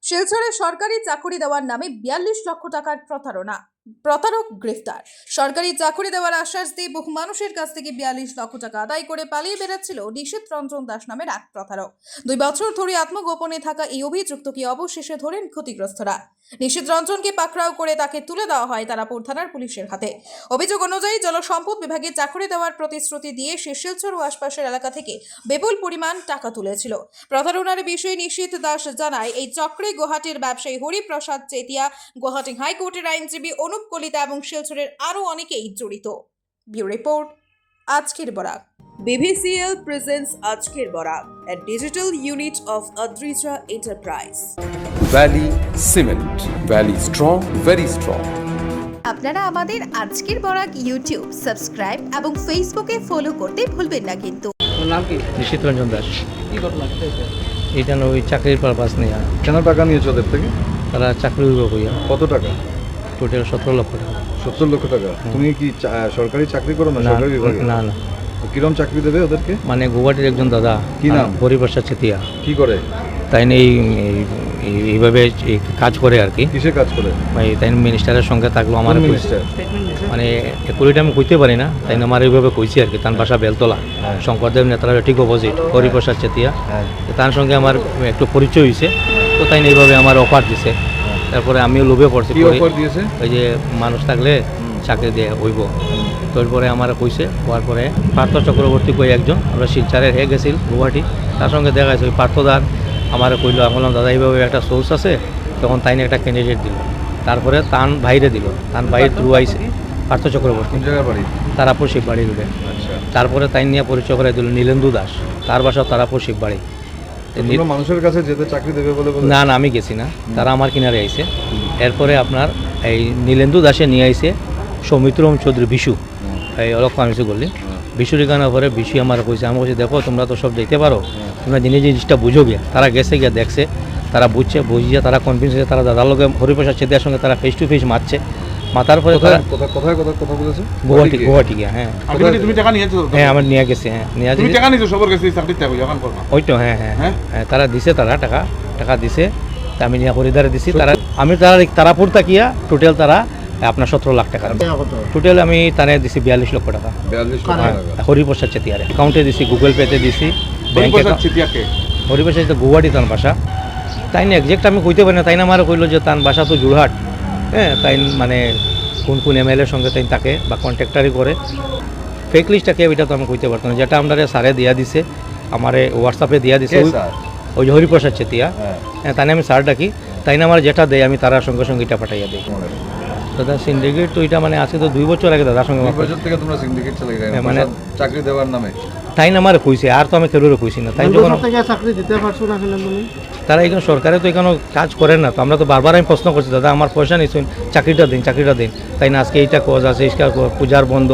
শিলচরে সরকারি চাকরি দেওয়ার নামে 42 লক্ষ টাকার প্রতারক গ্রেফতার। সরকারি চাকরি দেওয়ার আশ্বাস দিয়ে বহু মানুষের কাছ থেকে 42 লক্ষ টাকা আদায় করে পালিয়ে বেড়াচ্ছিল নিশীথ রঞ্জন দাস নামের এক প্রতারক। 2 বছর ধরে আত্মগোপনে থাকা এই অভিযুক্তকে অবশেষে ধরেন ক্ষতিগ্রস্তরা। নিশীথ রঞ্জনকে পাকড়াও করে তাকে তুলে দেওয়া হয় তারাপুর থানার পুলিশের হাতে। অভিযোগ অনুযায়ী জলসম্পদ বিভাগে চাকরি দেওয়ার প্রতিশ্রুতি দিয়ে সে শিলচর ও আশপাশের এলাকা থেকে বিপুল পরিমাণ টাকা তুলেছিল। প্রতারণার বিষয়ে নিশীথ দাস জানায়, এই চক্রে গুয়াহাটির ব্যবসায়ী হরিপ্রসাদ চেতিয়া, গুয়াহাটি হাইকোর্টের আইনজীবী অনুপ কলিতা এবং শিলচরের আরও অনেকেই জড়িত। ব্যুরো রিপোর্ট, আজকের বরাক। BVCL presents আজকের Barak, a digital unit of Adrija Enterprise. Valley Cement. Valley strong, very strong. আপনারা আমাদের আজকের বরাক ইউটিউব সাবস্ক্রাইব এবং ফেসবুকে ফলো করতে ভুলবেন না কিন্তু। নাম কি? নিশীথ রঞ্জন দাস। কি ঘটনা ঘটেছে? এটা ওই চাকরির পারপাস নেই। কেন টাকা নিয়েছো ওদের থেকে? তারা চাকরি উইব কইয়া কত টাকা? টোটাল 17 লক্ষ টাকা। 70 লক্ষ টাকা। তুমি কি সরকারি চাকরি করো না? সরকারি বিভাগে? না না, তো কিরম চাকরি দেবে ওদেরকে? মানে গুয়াহাটির একজন দাদা, কি নাম? হরিপ্রসাদ চেতিয়া। কি করে? তাই এইভাবে কাজ করে আর কি। কিসে কাজ করে? তাই মিনিস্টারের সঙ্গে থাকলো আমার মিনিস্টার, মানে একুরিটা আমি কইতে পারি না, তাই আমার এইভাবে কইছি আর কি। তার বাসা বেলতলা, শঙ্করদেব নেতারা ঠিক অপোজিট, হরিপ্রসাদ চেতিয়া। তার সঙ্গে আমার একটু পরিচয় হয়েছে, তো তাই এইভাবে আমার অফার দিছে। তারপরে আমিও লোভে পড়ছি। কি অফার দিয়েছে? ওই যে মানুষ থাকলে চাকরি দিয়ে হইব। তারপরে আমার কইছে, হওয়ার পরে পার্থ চক্রবর্তী কই একজন, আমরা শিলচরের হয়ে গেছিল গুয়াহাটি, তার সঙ্গে দেখা গেছে। ওই পার্থদার আমার কইলো, আমি বললাম দাদা এইভাবে একটা সোর্স আছে, তখন তাই একটা ক্যান্ডিডেট দিল। তারপরে তান বাইরে দিল, তান বাইরে থ্রু আইসে পার্থ চক্রবর্তী। কোন জায়গার বাড়ি? তারাপুর শিববাড়ি রোডে। আচ্ছা। তারপরে তাই নিয়ে পরিচয় করে দিল নীলেন্দু দাস, তার বাসা তারাপুর শিববাড়ি। কোনো মানুষের কাছে যেতে চাকরি দেবে বলে? না না, আমি গেছি না, তারা আমার কিনারে আইছে। এরপরে আপনার এই নীলেন্দু দাসে নিয়ে আইছে সৌমিত্রম চৌধুরী বিশু, এই অলক্ষ আমি বললি বিশুর গানের পরে বিশু আমার কইছে, আমি বলছি দেখো তোমরা তো সব দেখতে পারো, তোমরা জিনিসটা বুঝো গিয়া। তারা গেছে গিয়া দেখছে, তারা বুঝিয়ে তারা কনভিন্স হয়েছে। তারা দাদার লোকে হরিপ্রসাদ চেতিয়ার সঙ্গে তারা ফেস টু ফেস মারছে। মাতার পরে কোথায় কথা বলেছে? গুয়াহাটি গিয়া। হ্যাঁ, তুমি টাকা নিয়েছো? হ্যাঁ, আমার নিয়ে গেছে। হ্যাঁ, নিয়ে তুমি টাকা নিয়েছো সবার কাছে চাকরি চাকরি এখন করবা? ওই তো। হ্যাঁ হ্যাঁ হ্যাঁ, তারা দিছে, তারা টাকা দিছে। তা আমি নিয়ে হরিদারে দিছি। আমি তারাপুর তাকিয়া টোটাল তারা আপনার 17 লাখ টাকা টোটাল আমি তারা দিছি 42 লক্ষ টাকা। 42 লক্ষ টাকা হরিপ্রসাদ চেতিয়ার অ্যাকাউন্টে দিছি, গুগল পেতে দিছি। হরিপ্রসাদ চেতিয়া গুয়াহাটি তার বাসা। তাই না একজ্যাক্ট আমি কইতে পারি না। তাই না আমার কইলো যে তার বাসা তো যোরহাট। হ্যাঁ, তাই মানে কোন MLA এর সঙ্গে তাই থাকে বা কন্ট্রাক্টারই করে। ফেক লিস্টটাকে এটা তো আমি কইতে পারতাম না, যেটা আমরা স্যারে দিয়া দিছে, আমার হোয়াটসঅ্যাপে দিয়া দিছে। ওই যে হরিপ্রসাদ চেতিয়া, হ্যাঁ, তাই আমি স্যার ডাকি। তাই না আমার যেটা দেয় আমি তার সঙ্গে সঙ্গে এটা পাঠাইয়া দিই। দাদা সিন্ডিকেট তো এটা মানে আছে তো 2 বছর আগে দাদার সঙ্গে। 2 বছর থেকে তোমরা সিন্ডিকেট চালাই মানে চাকরি দেওয়ার নামে? তাই না আমার কইছে, আর তো আমি কেউরে কইছি না। তাই যখন চাকরি দিতে পারছো না কেন তুমি? তারা এখানে সরকারে তো এখানে কাজ করে না, তো আমরা তো বারবার আমি প্রশ্ন করছি, দাদা আমার পয়সা নিচ্ছেন, চাকরিটা দিন। তাই না আজকে এইটা কজ আছে, পূজার বন্ধ,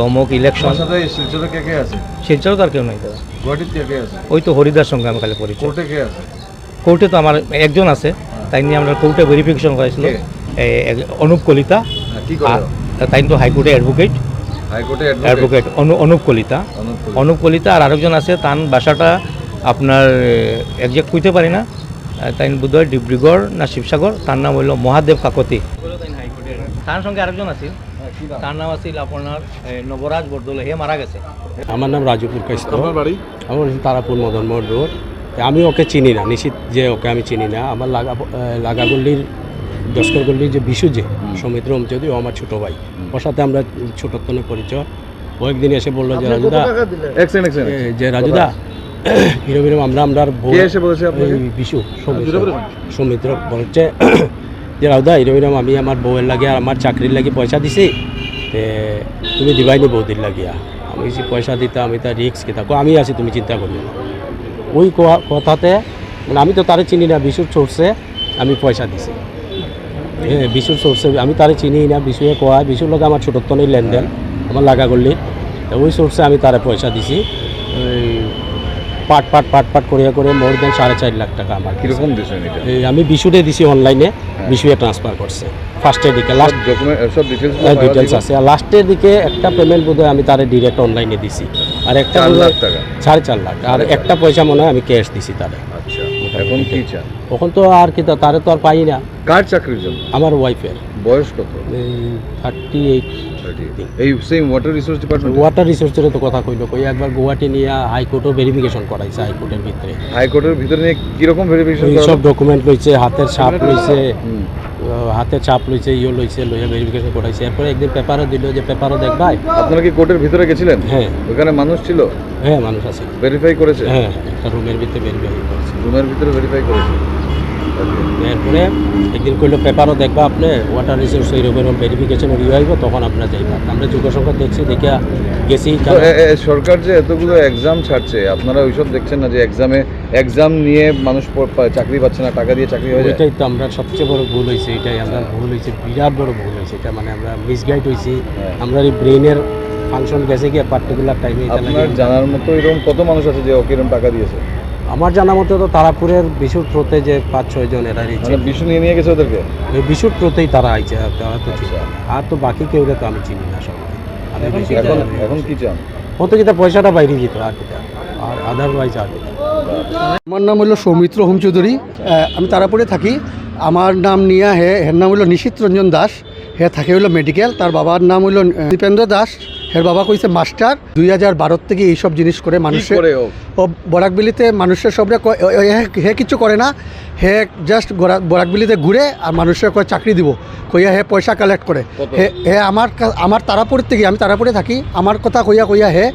অমুক ইলেকশন। শিলচরে কে আছে? শিলচরে তো আর কেউ নাই দাদা। গুয়াহাটিতে কে আছে? ওই তো হরিদার সঙ্গে আমি খালি পরিচয়। কোর্টে কে আছে? কোর্টে তো আমার একজন আছে, তাই নিয়ে আমরা কোর্টে ভেরিফিকেশন করেছিল, অনুপ কলিতা। কি করে? তাই তো হাইকোর্টে অ্যাডভোকেট অনুপ কলিতা। আর আরেকজন আছে, তার বাসাটা আপনার একজ্যাক্ট কইতে পারি না, তাই বোধহয় ডিব্রুগড় না শিবসাগর। তার নাম হইল মহাদেব কাকতি। তার সঙ্গে আরেকজন আছিল, তার নাম আছিল আপনার নবরাজ বরদলৈ, হে মারা গেছে। আমার নাম রাজুপুর কাইস্ত। আমার বাড়ি? আমার তারাপুর মদন মোহন রোড। আমি ওকে চিনি না, নিশ্চিত যে ওকে আমি চিনি না। আমার লাগাগল্লির দশকরগল্লির যে বিশু, যে সৌমিত্র চৌধুরী, ও আমার ছোটো ভাই। ওর সাথে আমরা ছোটতনে পরিচয়। ও একদিন এসে বললো যে রাজুদা, এরকম আমরা বউ বিশু সৌমিত্র বলছে যে রাজুদা এরকম আমি আমার বউয়ের লাগে আর আমার চাকরির লাগে পয়সা দিছি, তুমি দিবাইনি বৌদির লাগিয়া। আমি পয়সা দিতে আমি তার রিক্স কি থাকো, আমি আছি, তুমি চিন্তা করিও না। ওই কথাতে মানে আমি তো তারে চিনি না, বিশুর সোর্সে আমি পয়সা দিছি। হ্যাঁ, বিশুর সোর্সে আমি তারে চিনি না। বিশুয়ে কোয়া, বিশুর লোক আমার ছোটতনের লেনদেন, আমার লাগাগল্লির। ওই সোর্সে আমি তারে পয়সা দিছি। পাট করে মোর দেন 4.5 লাখ টাকা আমার। কিরকম দিয়েছেন এটা? আমি বিশুরে দিছি অনলাইনে, বিশুয়ে ট্রান্সফার করছে ফার্স্টের দিকে। লাস্ট সব ডিটেলস আছে। আর লাস্টের দিকে একটা পেমেন্ট বোধহয় আমি তারে ডিরেক্ট অনলাইনে দিছি, আর একটা 4 লাখ টাকা, 4.5 লাখ। আর একটা পয়সা মনে হয় আমি ক্যাশ দিছি তারে। আচ্ছা। ওখানে এখন থেকে। কি চান? এখন তো আর কি তারে তো আর পাই না। কার চাকরির জন্য? আমার ওয়াইফের বয়স কত? 38। এই same water resource department? Water রিসোর্সের তো কথা কইলো, কই একবার গুয়াহাটি নিয়ে হাইকোর্টও ভেরিফিকেশন করাইছে, হাইকোর্টের ভিতরে হাইকোর্টের ভিতরে নিয়ে কিরকম ভেরিফিকেশন এই করা? সব ডকুমেন্ট লইছে, হাতের ছাপ লইছে, হুম। হাতের ছাপ লইছে, ইয়ে লইছে, লইয়া ভেরিফিকেশন করাইছে। এরপরে একদিন পেপারও দিল যে পেপারও দেখবাই। আপনারা কি কোর্টের ভিতরে গেছিলেন? হ্যাঁ ওখানে মানুষ ছিল? হ্যাঁ মানুষ আছে, ভেরিফাই করেছে? হ্যাঁ একটা রুমের ভিতরে ভেরিফাই করেছে। রুমের ভিতরে ভেরিফাই করেছে। এরপরে একদিন কইলো পেপারও দেখবা আপনি, ওয়াটার রিসোর্স এইরকম ভেরিফিকেশন ইয়ে হইব, তখন আপনারা যাইবা। আমরা যুগসংখ্যা দেখছি, দেখিয়া গেছি। তো সরকার যে এতগুলো এক্সাম ছাড়ছে, আপনারা ওইসব দেখছেন না যে এক্সাম নিয়ে মানুষ চাকরি পাচ্ছে না, টাকা দিয়ে চাকরি হয়ে যায়? এটাই তো আমরা সবচেয়ে বড় ভুল হয়েছে, এটাই আমরা ভুল হয়েছে, বিরাট বড় ভুল হয়েছে এটা। মানে আমরা মিসগাইড হয়েছি, হ্যাঁ। আমরা এই ব্রেনের ফাংশন গেছে গিয়ে পার্টিকুলার টাইমে। আপনার জানার মতো এরকম কত মানুষ আছে যে ওকে এরকম টাকা দিয়েছে? আমার জানা মতো তো তারাপুরের বিশুর থ্রোতে যে 5-6 জন এরা মানে বিশু নিয়ে গেছে ওদেরকে? ওই বিশুর থ্রোতেই তারা আইছে, তারা তো ছিল। আর তো বাকি কেউ তো আমি চিনি না সবাই। আমি বেশি এখন কি চান? ও তো কিতা পয়সাটা বাইরে যেত আর কিতা, আর আদারওয়াইজ আর কিতা। আমার নাম হলো সৌমিত্র হোম চৌধুরী। আমি তারাপুরে থাকি। আমার নাম নিয়া হের নাম হলো নিশীত রঞ্জন দাস। হে থাকে হলো মেডিকেল। তার বাবার নাম হলো দীপেন্দ্র দাস। হের বাবা কইছে মাস্টার। 2012 থেকে এইসব জিনিস করে মানুষের, ও বরাকবিলিতে মানুষের সবরে হে কিছু করে না। হে জাস্ট বরাকবিলিতে ঘুরে আর মানুষের কয় চাকরি দিব কইয়া হে পয়সা কালেক্ট করে। হে আমার তারাপুর থেকে, আমি তারাপুরে থাকি, আমার কথা কইয়া হে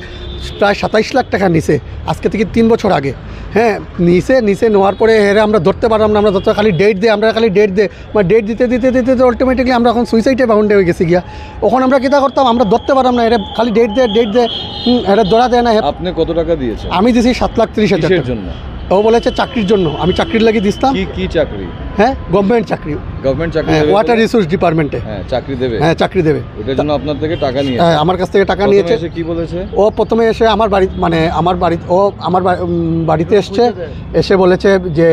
প্রায় 27 লাখ টাকা নিছে আজকে থেকে 3 বছর আগে। হ্যাঁ নিচে নেওয়ার পরে হেরে আমরা ধরতে পারলাম না। আমরা ধরতে খালি ডেট দে, আমরা খালি ডেট দে, মানে ডেট দিতে আলটিমেটলি আমরা এখন সুইসাইডে বাউন্ডে হয়ে গেছি গিয়া। ওখানে আমরা কী করতাম, আমরা ধরতে পারলাম না। এরা খালি ডেট দে এটা ধরা দেয় না। আপনি কত টাকা দিয়েছেন? আমি দিয়েছি 7,30,000 টাকা। জন্য? ও বলেছে চাকরির জন্য। আমি চাকরির লাগি দিতাম। কি চাকরি? হ্যাঁ গভর্নমেন্ট চাকরি। গভর্নমেন্ট চাকরি? ওয়াটার রিসোর্স ডিপার্টমেন্টে। হ্যাঁ চাকরি দেবে? হ্যাঁ চাকরি দেবে। ওটার জন্য আপনার থেকে টাকা নিয়েছে? হ্যাঁ আমার কাছ থেকে টাকা নিয়েছে। কি বলেছে? ও প্রথমে এসে আমার বাড়ি, মানে আমার বাড়িতে এসছে, এসে বলেছে যে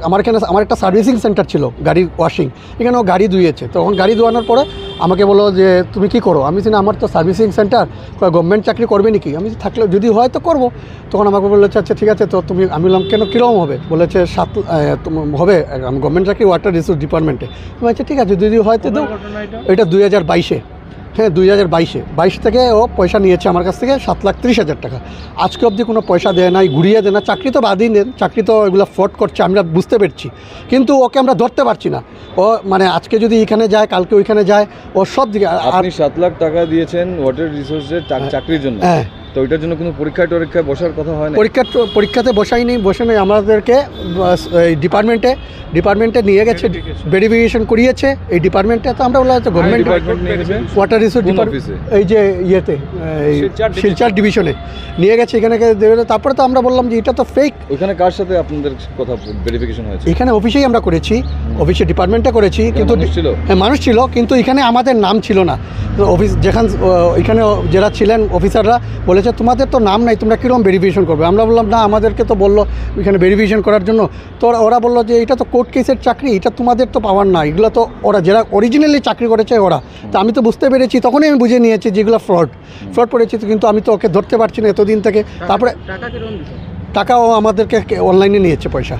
আমার এখানে আমার একটা সার্ভিসিং সেন্টার ছিল, গাড়ি ওয়াশিং। এখানে ও গাড়ি ধুয়েছে। তখন গাড়ি ধোয়ানোর পরে আমাকে বলো যে তুমি কি করো? আমি না আমার তো সার্ভিসিং সেন্টার, গভর্নমেন্ট চাকরি করবে নাকি? আমি থাকলে যদি হয় তো করবো। তখন আমাকে বলেছে আচ্ছা ঠিক আছে, তো তুমি, আমি বললাম কেন কীরকম হবে? বলেছে 7 হবে গভর্নমেন্ট চাকরি ওয়াটার রিসোর্স ডিপার্টমেন্টে। আমি আচ্ছা ঠিক আছে যদি হয় তো দাও। এটা 2022-এ। হ্যাঁ 2022 থেকে ও পয়সা নিয়েছে আমার কাছ থেকে 7,30,000 টাকা। আজকে অবধি কোনো পয়সা দেয় নাই, ঘুরিয়ে দেয় না। চাকরি তো বাদই দেন, চাকরি তো এগুলো ফ্রড করছে, আমরা বুঝতে পারছি, কিন্তু ওকে আমরা ধরতে পারছি না। ও মানে আজকে যদি এখানে যায়, কালকে ওইখানে যায়, ও সব দিকে। আপনি 7 লাখ টাকা দিয়েছেন ওয়াটার রিসোর্সের চাকরির জন্য? হ্যাঁ। তো ওইটার জন্য কোনো পরীক্ষায় বসার কথা হয় না? পরীক্ষাতে বসে নেই। আমাদেরকে এই ডিপার্টমেন্টে নিয়ে গেছে, ভেরিফিকেশন করিয়েছে এই ডিপার্টমেন্টে। তো আমরা বলা হচ্ছে গভর্নমেন্ট ওয়াটার রিসোর্স ডিপার্টমেন্ট, এই যে ইয়েতে শিলচর ডিভিশনে নিয়ে গেছে। এখানে তারপরে তো আমরা বললাম যে এটা তো ফেক। ওইখানে কার সাথে আপনাদের কথা ভেরিফিকেশন হয়েছে? এখানে অফিসেই আমরা করেছি, অফিসে ডিপার্টমেন্টে করেছি, কিন্তু হ্যাঁ মানুষ ছিল, কিন্তু এখানে আমাদের নাম ছিল না। অফিস এখানে যারা ছিলেন অফিসাররা বলেছে তোমাদের তো নাম নাই, তোমরা কীরকম ভেরিফিকেশন করবে? আমরা বললাম না, আমাদেরকে তো বললো এখানে ভেরিফিকেশন করার জন্য। তো ওরা বললো যে এটা তো কোর্ট কেসের চাকরি, এটা তোমাদের তো পাওয়ার না, এগুলো তো ওরা যারা অরিজিনালি চাকরি করেছে ওরা। তো আমি তো বুঝতে পেরেছি, তখনই আমি বুঝে নিয়েছি যেগুলো ফ্রড পড়েছি। কিন্তু আমি তো ওকে ধরতে পারছি না এতদিন থেকে। তারপরে টাকাও আমাদেরকে অনলাইনে নিয়েছে পয়সা।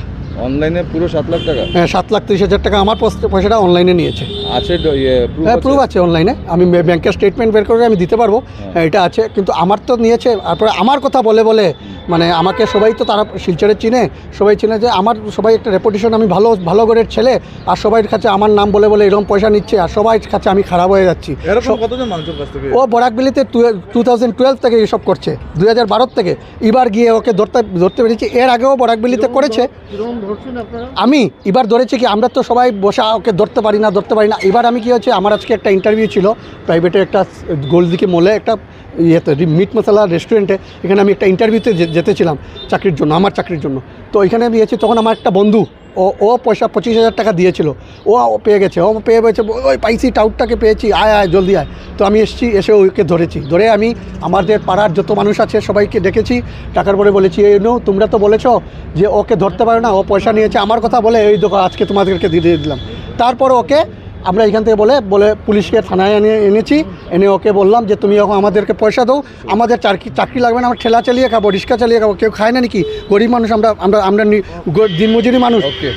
অনলাইনে পুরো 7 লাখ টাকা? হ্যাঁ 7,30,000 টাকা আমার পয়সাটা অনলাইনে নিয়েছে। আছে? হ্যাঁ প্রুফ আছে অনলাইনে, আমি ব্যাংকের স্টেটমেন্ট বের করে আমি দিতে পারবো। হ্যাঁ এটা আছে, কিন্তু আমার তো নিয়েছে। তারপরে আমার কথা বলে মানে আমাকে সবাই তো তারা শিলচরে চিনে, সবাই চিনে যে আমার সবাই একটা রেপুটেশন, আমি ভালো ঘরের ছেলে, আর সবাই কাছে আমার নাম বলে এরকম পয়সা নিচ্ছে, আর সবাই কাছে আমি খারাপ হয়ে যাচ্ছি। কতজন মানুষের কাছ থেকে? ও বরাকবিলিতে 2012 থেকে এসব করছে, 2012 থেকে। এবার গিয়ে ওকে ধরতে পেরেছি। এর আগেও বরাকবিলিতে করেছে। আমি এবার ধরেছি কি, আমরা তো সবাই বসা ওকে ধরতে পারি না। এবার আমি কি হচ্ছে, আমার আজকে একটা ইন্টারভিউ ছিল প্রাইভেটে, একটা গোলদিকে মোলে একটা ইয়েতে মিট মশলা রেস্টুরেন্টে। এখানে আমি একটা ইন্টারভিউতে যেতেছিলাম চাকরির জন্য, আমার চাকরির জন্য। তো এখানে আমি গিয়েছি, তখন আমার একটা বন্ধু ও পয়সা 25,000 টাকা দিয়েছিল, ও পেয়ে গেছে। ওই পাইছি, টাউটটাকে পেয়েছি, আয় জলদি আয়। তো আমি এসে ওকে ধরে আমি আমাদের পাড়ার যত মানুষ আছে সবাইকে ডেকেছি। টাকার পরে বলেছি এই নো, তোমরা তো বলেছো যে ওকে ধরতে পারো না, ও পয়সা নিয়েছে। আমার কথা বলে এই দেখো আজকে তোমাদেরকে দিয়ে দিলাম। তারপর ওকে আমরা এখান থেকে বলে পুলিশকে থানায় এনেছি, এনে ওকে বললাম যে তুমি এখন আমাদেরকে পয়সা দাও, আমাদের চাকরি লাগবে না, আমরা ঠেলা চালিয়ে খাবো, রিক্সা চালিয়ে খাবো, কেউ খায় না নাকি, গরিব মানুষ আমরা দিনমজুরি মানুষ। ওকে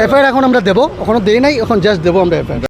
এফআইআর এখন আমরা দেবো, এখনও দেই নাই, এখন জাস্ট দেবো আমরা এফআইআর।